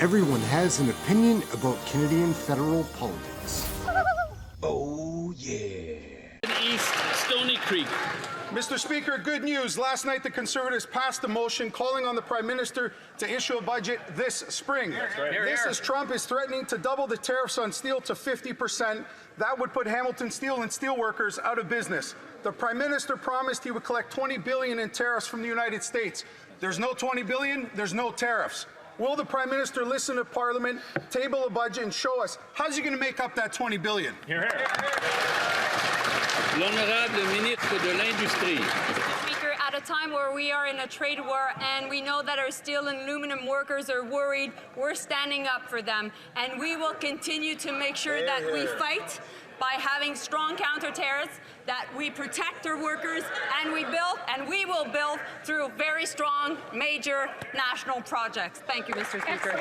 Everyone has an opinion about Canadian federal politics. Oh, yeah. East Stony Creek. Mr. Speaker, good news. Last night, the Conservatives passed a motion calling on the Prime Minister to issue a budget this spring. This as Trump is threatening to double the tariffs on steel to 50%. That would put Hamilton Steel and steelworkers out of business. The Prime Minister promised he would collect $20 billion in tariffs from the United States. There's no $20 billion, there's no tariffs. Will the Prime Minister listen to Parliament, table a budget, and show us how's he going to make up that $20 billion? Here, here. L'honorable ministre de l'Industrie. Mr. Speaker, at a time where we are in a trade war and we know that our steel and aluminum workers are worried, we're standing up for them, and we will continue to make sure that we fight by having strong counter-tariffs, that we protect our workers, and we will build through very strong, major national projects. Thank you, Mr. Speaker.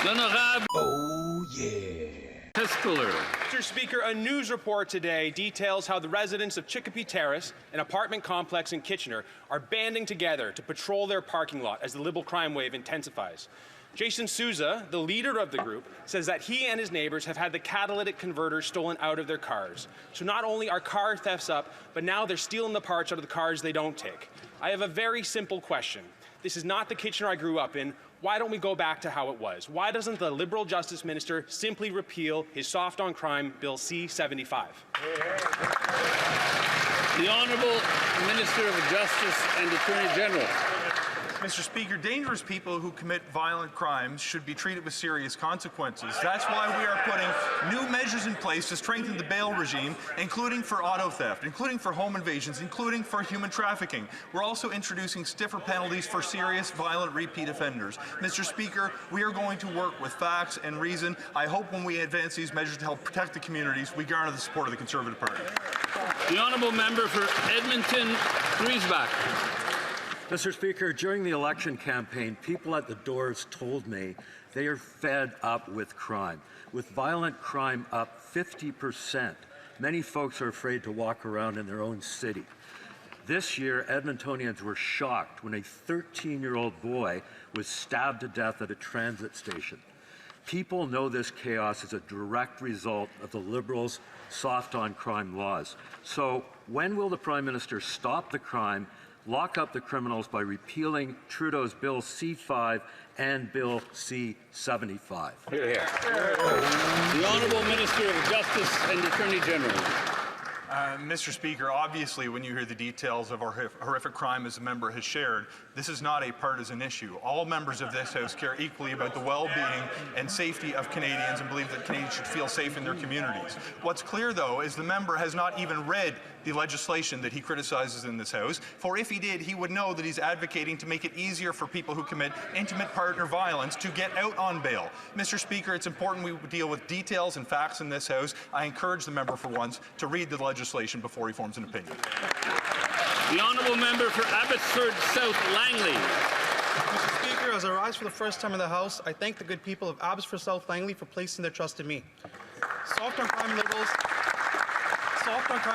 L'honorable Oh, yeah. Tespeler. Mr. Speaker, a news report today details how the residents of Cpac Terrace, an apartment complex in Kitchener, are banding together to patrol their parking lot as the Liberal crime wave intensifies. Jason Souza, the leader of the group, says that he and his neighbors have had the catalytic converter stolen out of their cars. So not only are car thefts up, but now they're stealing the parts out of the cars they don't take. I have a very simple question. This is not the Kitchener I grew up in. Why don't we go back to how it was? Why doesn't the Liberal Justice Minister simply repeal his soft on crime Bill C-75? The Honourable Minister of Justice and Attorney General. Mr. Speaker, dangerous people who commit violent crimes should be treated with serious consequences. That's why we are putting new measures in place to strengthen the bail regime, including for auto theft, including for home invasions, including for human trafficking. We're also introducing stiffer penalties for serious violent repeat offenders. Mr. Speaker, we are going to work with facts and reason. I hope when we advance these measures to help protect the communities, we garner the support of the Conservative Party. The Honourable Member for Edmonton-Griesbach. Mr. Speaker, during the election campaign, people at the doors told me they are fed up with crime. With violent crime up 50%, many folks are afraid to walk around in their own city. This year, Edmontonians were shocked when a 13-year-old boy was stabbed to death at a transit station. People know this chaos is a direct result of the Liberals' soft-on-crime laws. So when will the Prime Minister stop the crime, lock up the criminals by repealing Trudeau's Bill C-5 and Bill C-75? Here, here. The Honourable Minister of Justice and Attorney General. Mr. Speaker, obviously when you hear the details of our horrific crime as the member has shared, this is not a partisan issue. All members of this House care equally about the well-being and safety of Canadians and believe that Canadians should feel safe in their communities. What's clear, though, is the member has not even read the legislation that he criticizes in this House, for if he did, he would know that he's advocating to make it easier for people who commit intimate partner violence to get out on bail. Mr. Speaker, it's important we deal with details and facts in this House. I encourage the member for once to read the legislation before he forms an opinion. The Honourable Member for Abbotsford South Langley. Mr. Speaker, as I rise for the first time in the House, I thank the good people of Abbotsford South Langley for placing their trust in me. Soft on crime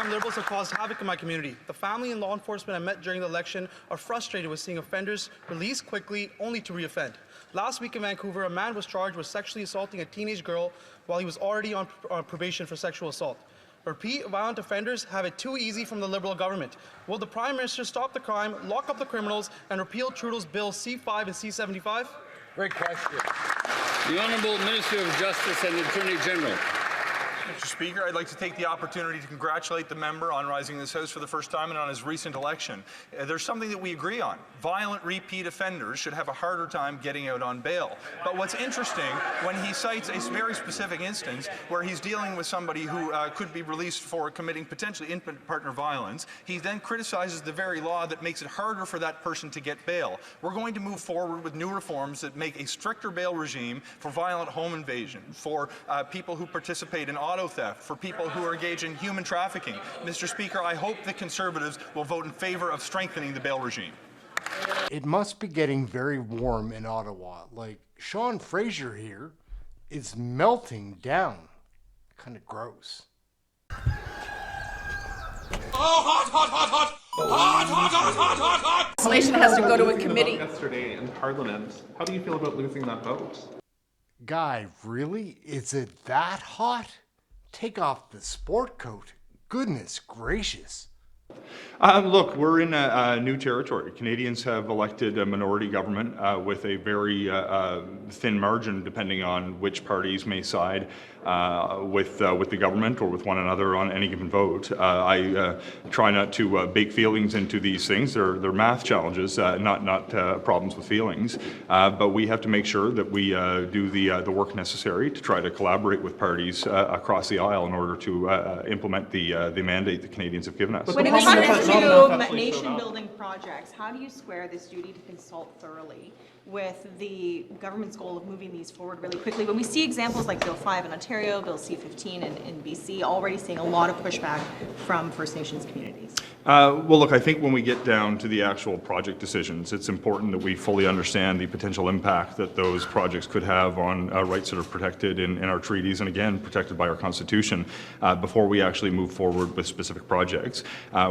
Liberals have caused havoc in my community. The family and law enforcement I met during the election are frustrated with seeing offenders released quickly only to reoffend. Last week in Vancouver, a man was charged with sexually assaulting a teenage girl while he was already on probation for sexual assault. Repeat violent offenders have it too easy from the Liberal government. Will the Prime Minister stop the crime, lock up the criminals, and repeal Trudeau's Bill C-5 and C-75? Great question. The Honourable Minister of Justice and Attorney General. Mr. Speaker, I'd like to take the opportunity to congratulate the member on rising in this House for the first time and on his recent election. There's something that we agree on. Violent repeat offenders should have a harder time getting out on bail. But what's interesting, when he cites a very specific instance where he's dealing with somebody who could be released for committing potentially intimate partner violence, he then criticizes the very law that makes it harder for that person to get bail. We're going to move forward with new reforms that make a stricter bail regime for violent home invasion, for people who participate in auto theft, for people who are engaged in human trafficking. Mr. Speaker, I hope the Conservatives will vote in favour of strengthening the bail regime. It must be getting very warm in Ottawa. Like, Sean Fraser here is melting down. Kind of gross. Oh, hot, hot, hot, hot! Hot, hot, hot, hot, hot, hot! Legislation has to go to a committee. Yesterday in Parliament, how do you feel about losing that vote? Guy, really? Is it that hot? Take off the sport coat. Goodness gracious. Look, we're in a new territory. Canadians have elected a minority government with a very thin margin, depending on which parties may side with the government or with one another on any given vote. I try not to bake feelings into these things. They're math challenges, not problems with feelings. But we have to make sure that we do the work necessary to try to collaborate with parties across the aisle in order to implement the mandate that Canadians have given us. When it comes to nation-building projects, how do you square this duty to consult thoroughly with the government's goal of moving these forward really quickly? When we see examples like Bill 5 in Ontario, Bill C-15 in BC, already seeing a lot of pushback from First Nations communities. Well, look, I think when we get down to the actual project decisions, it's important that we fully understand the potential impact that those projects could have on rights that are protected in our treaties and, again, protected by our Constitution before we actually move forward with specific projects.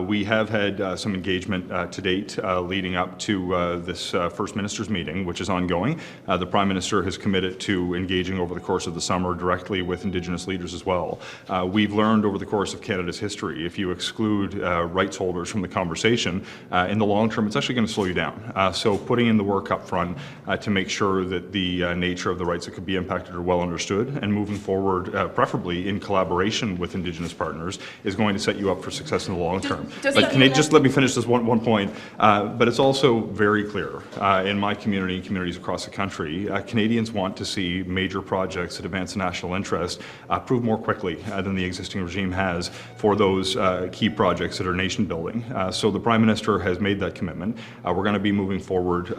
We have had some engagement to date leading up to this First Minister's meeting, which is ongoing. The Prime Minister has committed to engaging over the course of the summer directly with Indigenous leaders as well. We've learned over the course of Canada's history, if you exclude rights holders from the conversation, in the long term, it's actually going to slow you down. So putting in the work up front to make sure that the nature of the rights that could be impacted are well understood and moving forward, preferably in collaboration with Indigenous partners, is going to set you up for success in the long term. But can you just let me finish this one point? But it's also very clear in my community and communities across the country, Canadians want to see major projects that advance the national interest approved more quickly than the existing regime has for those key projects that are nation building. So the Prime Minister has made that commitment. We're going to be moving forward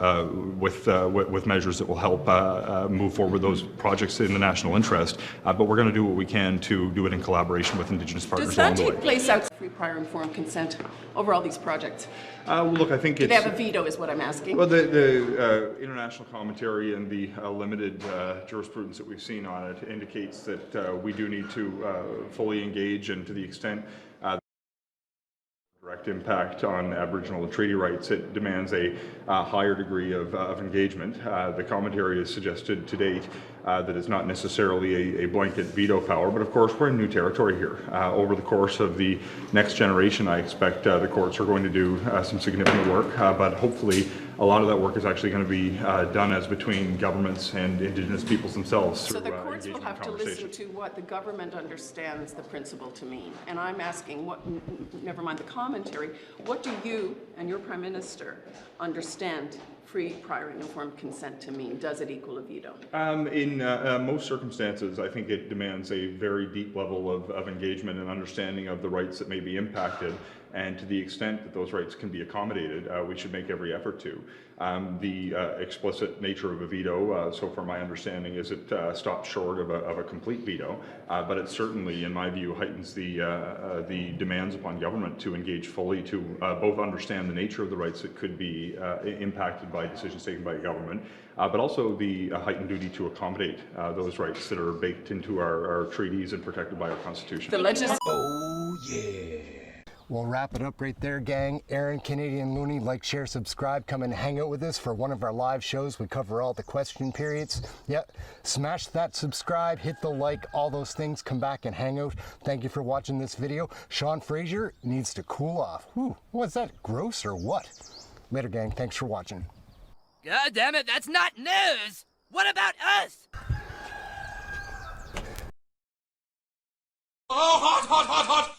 with measures that will help move forward those projects in the national interest, but we're going to do what we can to do it in collaboration with Indigenous partners along the way. Does that take place outside free prior informed consent over all these projects? Well, look, I think Do they have a veto is what I'm asking. Well, the international commentary and the limited jurisprudence that we've seen on it indicates that we do need to fully engage, and to the extent direct impact on Aboriginal and treaty rights, it demands a higher degree of engagement. The commentary has suggested to date that it's not necessarily a blanket veto power, but of course we're in new territory here. Over the course of the next generation, I expect the courts are going to do some significant work, but hopefully a lot of that work is actually going to be done as between governments and Indigenous peoples themselves. So the courts will have to listen to what the government understands the principle to mean. And I'm asking, what? Never mind the commentary, what do you and your Prime Minister understand free, prior, and informed consent to mean? Does it equal a veto? In most circumstances, I think it demands a very deep level of engagement and understanding of the rights that may be impacted, and to the extent that those rights can be accommodated, we should make every effort to. The explicit nature of a veto, so far my understanding is it stops short of a complete veto, but it certainly, in my view, heightens the demands upon government to engage fully to both understand the nature of the rights that could be impacted by decisions taken by government, but also the heightened duty to accommodate those rights that are baked into our treaties and protected by our Constitution. Oh, yeah. We'll wrap it up right there, gang. Aaron, Canadian Looney, like, share, subscribe. Come and hang out with us for one of our live shows. We cover all the question periods. Yep. Smash that subscribe, hit the like, all those things. Come back and hang out. Thank you for watching this video. Sean Fraser needs to cool off. Whew, what's that, gross or what? Later, gang. Thanks for watching. God damn it, that's not news! What about us? Oh, hot, hot, hot, hot!